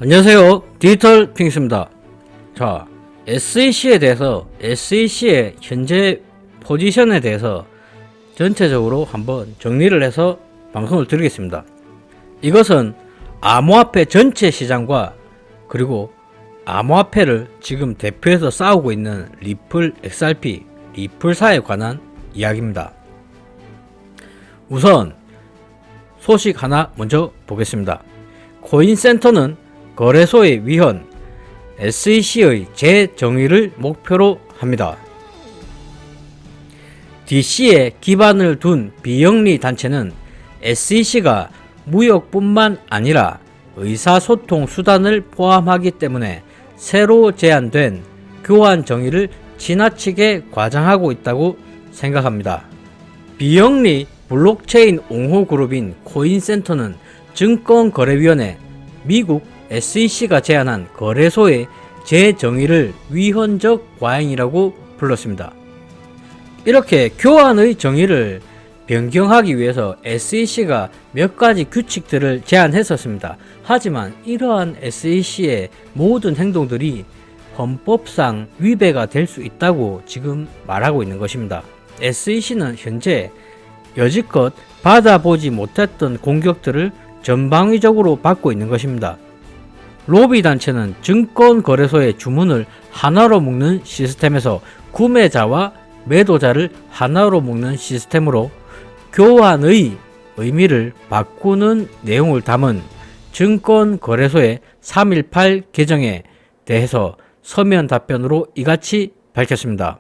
안녕하세요, 디지털 핑스입니다. 자, SEC에 대해서 SEC의 현재 포지션에 대해서 전체적으로 한번 정리를 해서 방송을 드리겠습니다. 이것은 암호화폐 전체 시장과 그리고 암호화폐를 지금 대표해서 싸우고 있는 리플 XRP, 리플사에 관한 이야기입니다. 우선 소식 하나 먼저 보겠습니다. 코인센터는 거래소의 위헌, SEC의 재정의를 목표로 합니다. DC에 기반을 둔 비영리 단체는 SEC가 무역뿐만 아니라 의사소통 수단을 포함하기 때문에 새로 제안된 교환 정의를 지나치게 과장하고 있다고 생각합니다. 비영리 블록체인 옹호 그룹인 코인센터는 증권거래위원회, 미국 SEC가 제안한 거래소의 재정의를 위헌적 과잉이라고 불렀습니다. 이렇게 교환의 정의를 변경하기 위해서 SEC가 몇 가지 규칙들을 제안했었습니다. 하지만 이러한 SEC의 모든 행동들이 헌법상 위배가 될 수 있다고 지금 말하고 있는 것입니다. SEC는 현재 여지껏 받아보지 못했던 공격들을 전방위적으로 받고 있는 것입니다. 로비 단체는 증권거래소의 주문을 하나로 묶는 시스템에서 구매자와 매도자를 하나로 묶는 시스템으로 교환의 의미를 바꾸는 내용을 담은 증권거래소의 318 개정에 대해서 서면 답변으로 이같이 밝혔습니다.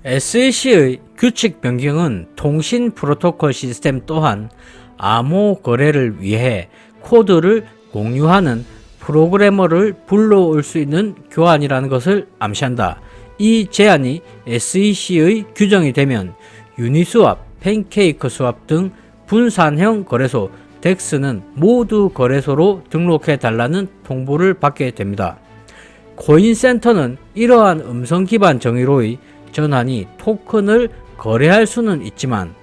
SEC의 규칙 변경은 통신 프로토콜 시스템 또한 암호 거래를 위해 코드를 공유하는 프로그래머를 불러올 수 있는 교환이라는 것을 암시한다. 이 제안이 SEC의 규정이 되면 유니스왑, 팬케이크스왑 등 분산형 거래소 덱스는 모두 거래소로 등록해 달라는 통보를 받게 됩니다. 코인센터는 이러한 음성 기반 정의로의 전환이 토큰을 거래할 수는 있지만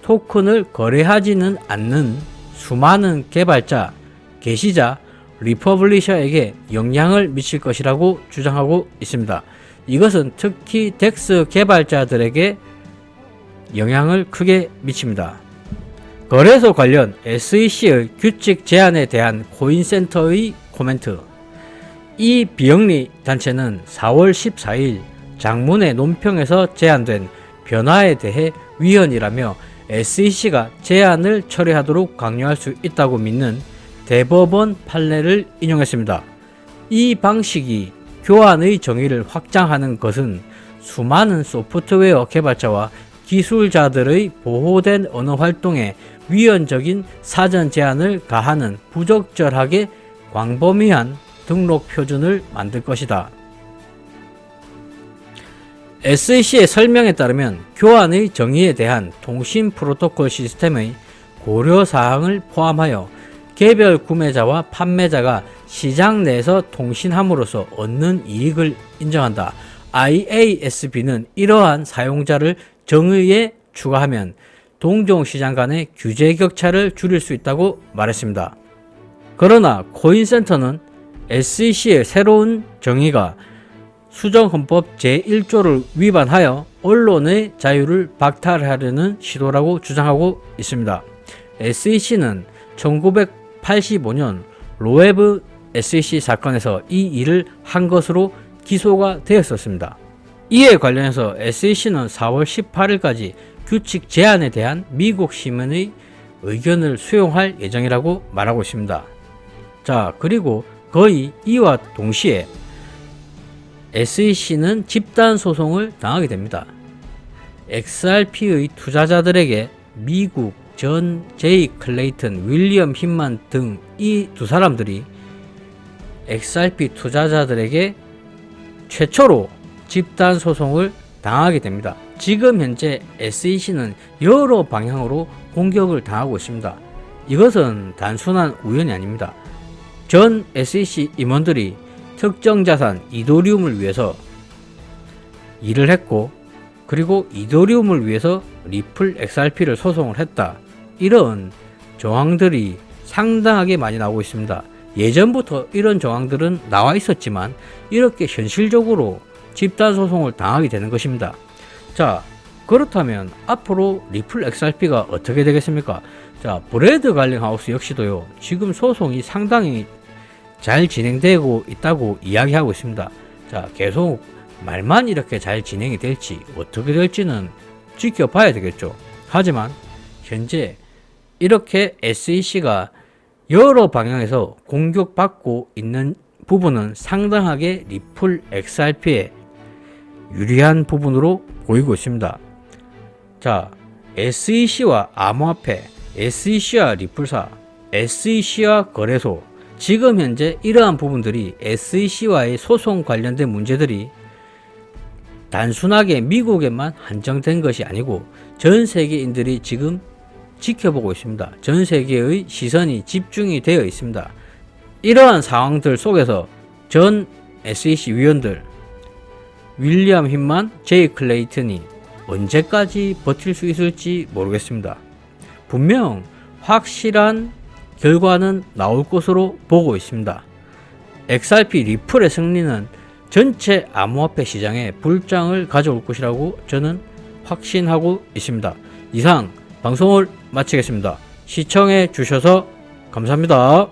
토큰을 거래하지는 않는 수많은 개발자, 게시자, 리퍼블리셔에게 영향을 미칠 것이라고 주장하고 있습니다. 이것은 특히 덱스 개발자들에게 영향을 크게 미칩니다. 거래소 관련 SEC의 규칙 제안에 대한 코인센터의 코멘트. 이 비영리 단체는 4월 14일 장문의 논평에서 제안된 변화에 대해 위헌이라며 SEC가 제안을 처리하도록 강요할 수 있다고 믿는 대법원 판례를 인용했습니다. 이 방식이 교환의 정의를 확장하는 것은 수많은 소프트웨어 개발자와 기술자들의 보호된 언어 활동에 위헌적인 사전 제한을 가하는 부적절하게 광범위한 등록 표준을 만들 것이다. SEC의 설명에 따르면 교환의 정의에 대한 통신 프로토콜 시스템의 고려사항을 포함하여 개별 구매자와 판매자가 시장 내에서 통신함으로써 얻는 이익을 인정한다. IASB는 이러한 사용자를 정의에 추가하면 동종시장 간의 규제 격차를 줄일 수 있다고 말했습니다. 그러나 코인센터는 SEC의 새로운 정의가 수정헌법 제1조를 위반하여 언론의 자유를 박탈하려는 시도라고 주장하고 있습니다. SEC는 1985년 로에브 SEC 사건에서 이 일을 한 것으로 기소가 되었었습니다. 이에 관련해서 SEC는 4월 18일까지 규칙 제안에 대한 미국 시민의 의견을 수용할 예정이라고 말하고 있습니다. 자, 그리고 거의 이와 동시에 SEC는 집단 소송을 당하게 됩니다. XRP의 투자자들에게 미국 존 제이 클레이튼, 윌리엄 힌만 등 이 두 사람들이 XRP 투자자들에게 최초로 집단 소송을 당하게 됩니다. 지금 현재 SEC는 여러 방향으로 공격을 당하고 있습니다. 이것은 단순한 우연이 아닙니다. 전 SEC 임원들이 특정 자산 이더리움을 위해서 일을 했고, 그리고 이더리움을 위해서 리플 XRP를 소송을 했다. 이런 정황들이 상당하게 많이 나오고 있습니다. 예전부터 이런 정황들은 나와 있었지만 이렇게 현실적으로 집단 소송을 당하게 되는 것입니다. 자, 그렇다면 앞으로 리플 XRP가 어떻게 되겠습니까? 자, 브래드 갈링하우스 역시도요, 지금 소송이 상당히 잘 진행되고 있다고 이야기하고 있습니다. 자, 계속 말만 이렇게 잘 진행이 될지 어떻게 될지는 지켜봐야 되겠죠. 하지만 현재 이렇게 SEC가 여러 방향에서 공격받고 있는 부분은 상당하게 리플 XRP에 유리한 부분으로 보이고 있습니다. 자, SEC와 암호화폐, SEC와 리플사, SEC와 거래소, 지금 현재 이러한 부분들이 SEC와의 소송 관련된 문제들이 단순하게 미국에만 한정된 것이 아니고 전 세계인들이 지금 지켜보고 있습니다. 전 세계의 시선이 집중이 되어 있습니다. 이러한 상황들 속에서 전 SEC 위원들 윌리엄 힌만, 제이 클레이튼이 언제까지 버틸 수 있을지 모르겠습니다. 분명 확실한 결과는 나올 것으로 보고 있습니다. XRP 리플의 승리는 전체 암호화폐 시장에 불장을 가져올 것이라고 저는 확신하고 있습니다. 이상 방송을 마치겠습니다. 시청해 주셔서 감사합니다.